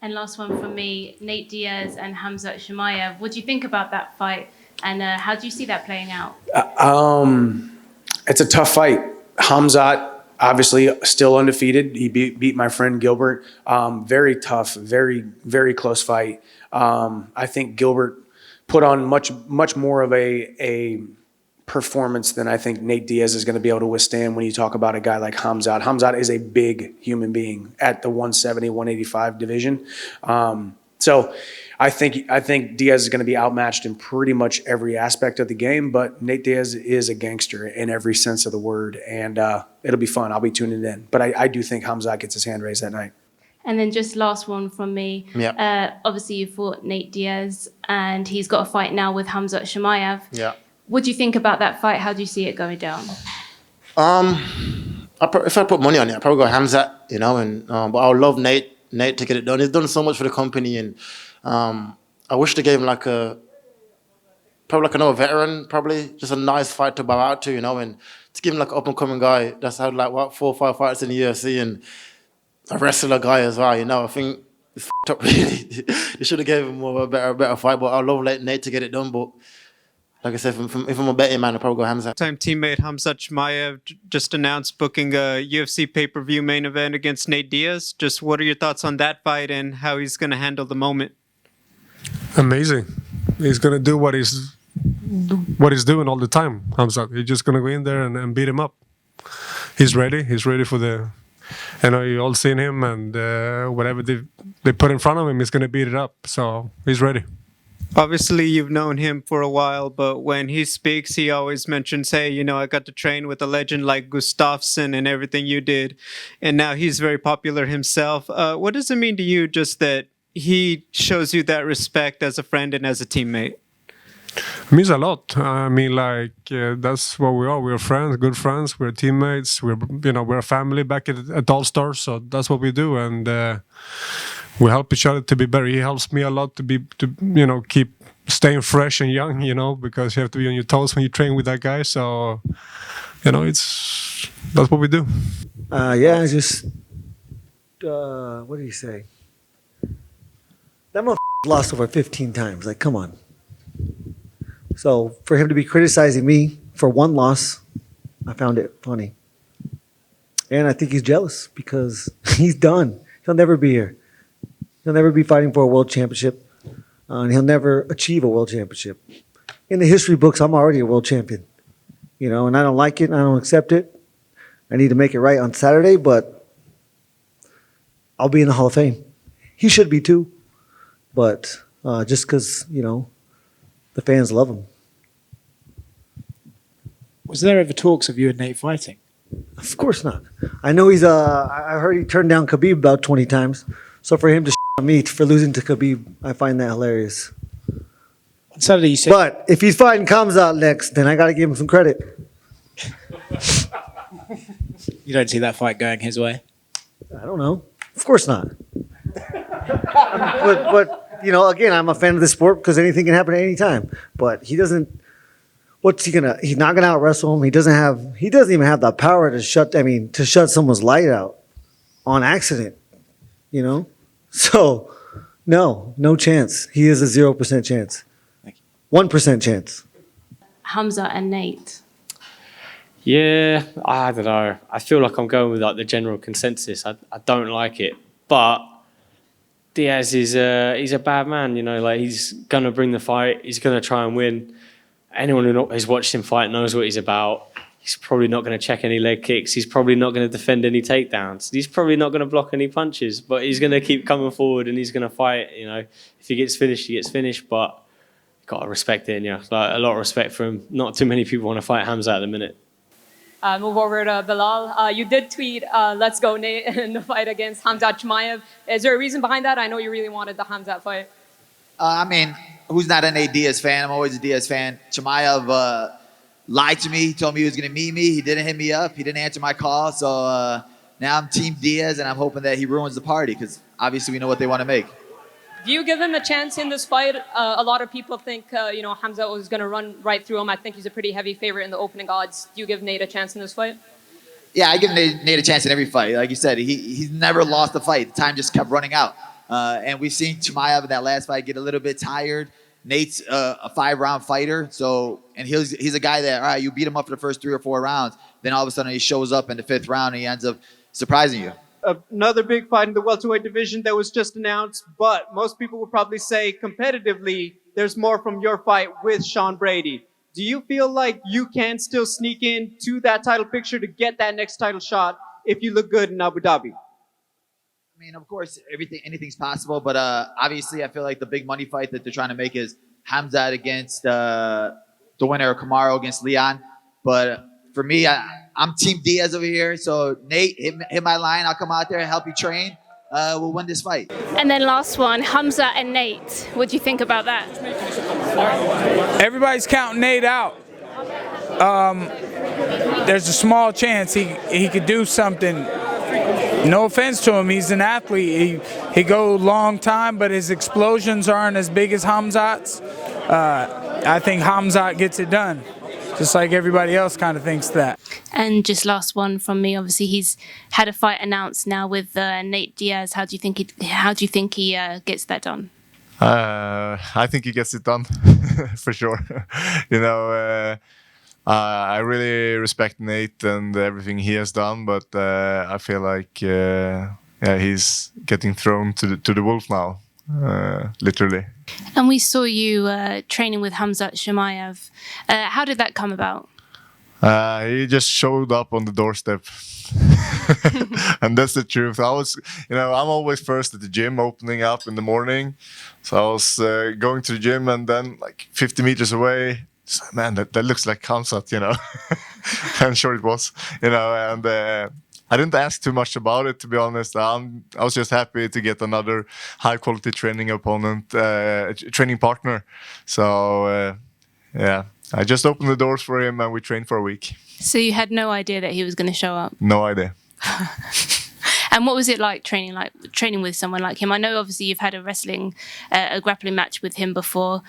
And last one from me, Nate Diaz and Khamzat Chimaev. What do you think about that fight? And how do you see that playing out? It's a tough fight. Khamzat, obviously, still undefeated. He beat my friend Gilbert. Very tough, very, very close fight. I think Gilbert put on much more of a performance than I think Nate Diaz is going to be able to withstand when you talk about a guy like Khamzat. Khamzat is a big human being at the 170, 185 division. So I think Diaz is going to be outmatched in pretty much every aspect of the game, but Nate Diaz is a gangster in every sense of the word, and it'll be fun. I'll be tuning in. But I do think Khamzat gets his hand raised that night. And then just last one from me. Yeah. Obviously, you fought Nate Diaz, and he's got a fight now with Khamzat Chimaev. Yeah. What do you think about that fight? How do you see it going down? If I put money on it, I'd probably go Khamzat, you know. And but I would love Nate to get it done. He's done so much for the company, and I wish they gave him probably another veteran, probably just a nice fight to bow out to, you know, and to give him like an up and coming guy that's had 4 or 5 fights in the UFC and a wrestler guy as well, you know. I think it's f***ed up really. They should have gave him more of a better fight, but I love Nate to get it done, but. Like I said, if I'm a betting man, I'll probably go Khamzat. Time teammate Khamzat Chimaev just announced booking a UFC pay-per-view main event against Nate Diaz. Just what are your thoughts on that fight and how he's going to handle the moment? Amazing. He's going to do what he's doing all the time, Khamzat. He's just going to go in there and beat him up. He's ready. He's ready for the... I know you all seen him, and whatever they put in front of him, he's going to beat it up. So he's ready. Obviously, you've known him for a while, but when he speaks, he always mentions, hey, you know, I got to train with a legend like Gustafsson and everything you did. And now he's very popular himself. What does it mean to you just that he shows you that respect as a friend and as a teammate? It means a lot. I mean, that's what we are. We're friends, good friends. We're teammates. We're a family back at All Stars. So that's what we do. And we help each other to be better. He helps me a lot to keep staying fresh and young, you know, because you have to be on your toes when you train with that guy. So, you know, that's what we do. What did he say? That motherfucker lost over 15 times. Like, come on. So for him to be criticizing me for one loss, I found it funny. And I think he's jealous because he's done. He'll never be here. He'll never be fighting for a world championship. And he'll never achieve a world championship. In the history books, I'm already a world champion. You know, and I don't like it and I don't accept it. I need to make it right on Saturday, but I'll be in the Hall of Fame. He should be too. But just because, you know, the fans love him. Was there ever talks of you and Nate fighting? Of course not. I know he's I heard he turned down Khabib about 20 times. So for him to on me for losing to Khabib, I find that hilarious. On Saturday you said... But if he's fighting Khamzat next, then I got to give him some credit. You don't see that fight going his way? I don't know. Of course not. but you know, again, I'm a fan of the sport because anything can happen at any time. But he doesn't. What's he gonna? He's not gonna out wrestle him. He doesn't even have the power to shut someone's light out on accident. You know, so no chance. He is a 0% chance. 1% chance. Khamzat and Nate. Yeah, I don't know. I feel like I'm going with like the general consensus. I don't like it, but Diaz is he's a bad man. You know, like he's gonna bring the fight. He's gonna try and win. Anyone who has watched him fight knows what he's about. He's probably not going to check any leg kicks. He's probably not going to defend any takedowns. He's probably not going to block any punches. But he's going to keep coming forward and he's going to fight. You know, if he gets finished, he gets finished. But you've got to respect it. Yeah, like, a lot of respect for him. Not too many people want to fight Khamzat at the minute. Move over to Belal. You did tweet, let's go Nate, in the fight against Khamzat Chimaev. Is there a reason behind that? I know you really wanted the Khamzat fight. I mean, who's not a Nate Diaz fan? I'm always a Diaz fan. Chimaev lied to me. He told me he was going to meet me. He didn't hit me up. He didn't answer my call. So now I'm Team Diaz, and I'm hoping that he ruins the party because obviously we know what they want to make. Do you give him a chance in this fight? A lot of people think, Khamzat was going to run right through him. I think he's a pretty heavy favorite in the opening odds. Do you give Nate a chance in this fight? Yeah, I give Nate a chance in every fight. Like you said, he's never lost a fight. The time just kept running out. And we've seen Chimaev in that last fight get a little bit tired. Nate's a 5-round fighter, and he's a guy that, all right, you beat him up for the first 3 or 4 rounds, then all of a sudden he shows up in the 5th round and he ends up surprising you. Another big fight in the welterweight division that was just announced, but most people would probably say competitively, there's more from your fight with Sean Brady. Do you feel like you can still sneak into that title picture to get that next title shot if you look good in Abu Dhabi? I mean, of course, anything's possible, but obviously I feel like the big money fight that they're trying to make is Khamzat against the winner of Kamaru against Leon. But for me, I'm Team Diaz over here. So Nate, hit my line. I'll come out there and help you train. We'll win this fight. And then last one, Khamzat and Nate. What do you think about that? Everybody's counting Nate out. There's a small chance he could do something. No offense to him, he's an athlete. He go long time, but his explosions aren't as big as Khamzat's. I think Khamzat gets it done, just like everybody else kind of thinks that. And just last one from me. Obviously, he's had a fight announced now with Nate Diaz. How do you think he gets that done? I think he gets it done for sure. I really respect Nate and everything he has done, but I feel like he's getting thrown to the wolf now, literally. And we saw you training with Khamzat Chimaev. How did that come about? He just showed up on the doorstep. And that's the truth. I'm always first at the gym, opening up in the morning. So I was going to the gym, and then like 50 meters away, man, that looks like Khamzat, And sure it was, and I didn't ask too much about it, to be honest. I was just happy to get another high-quality training opponent, training partner. So, I just opened the doors for him, and we trained for a week. So you had no idea that he was going to show up? No idea. And what was it like training with someone like him? I know obviously you've had a grappling match with him before.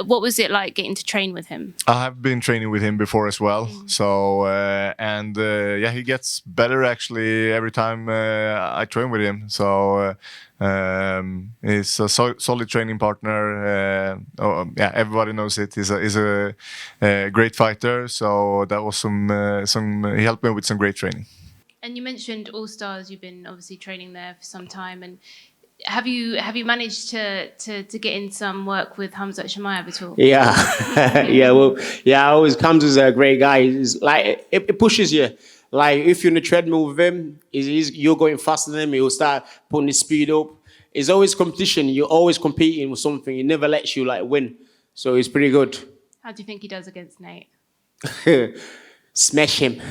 What was it like getting to train with him? I have been training with him before as well. So, he gets better actually every time I train with him. So, he's a solid training partner. Everybody knows it. He's a great fighter. So that was he helped me with some great training. And you mentioned All Stars. You've been obviously training there for some time, and have you managed to get in some work with Khamzat Chimaev at all? Yeah, Khamzat's a great guy. He's like it pushes you. Like if you're in the treadmill with him, you're going faster than him. He'll start putting his speed up. It's always competition. You're always competing with something. He never lets you win. So he's pretty good. How do you think he does against Nate? Smash him.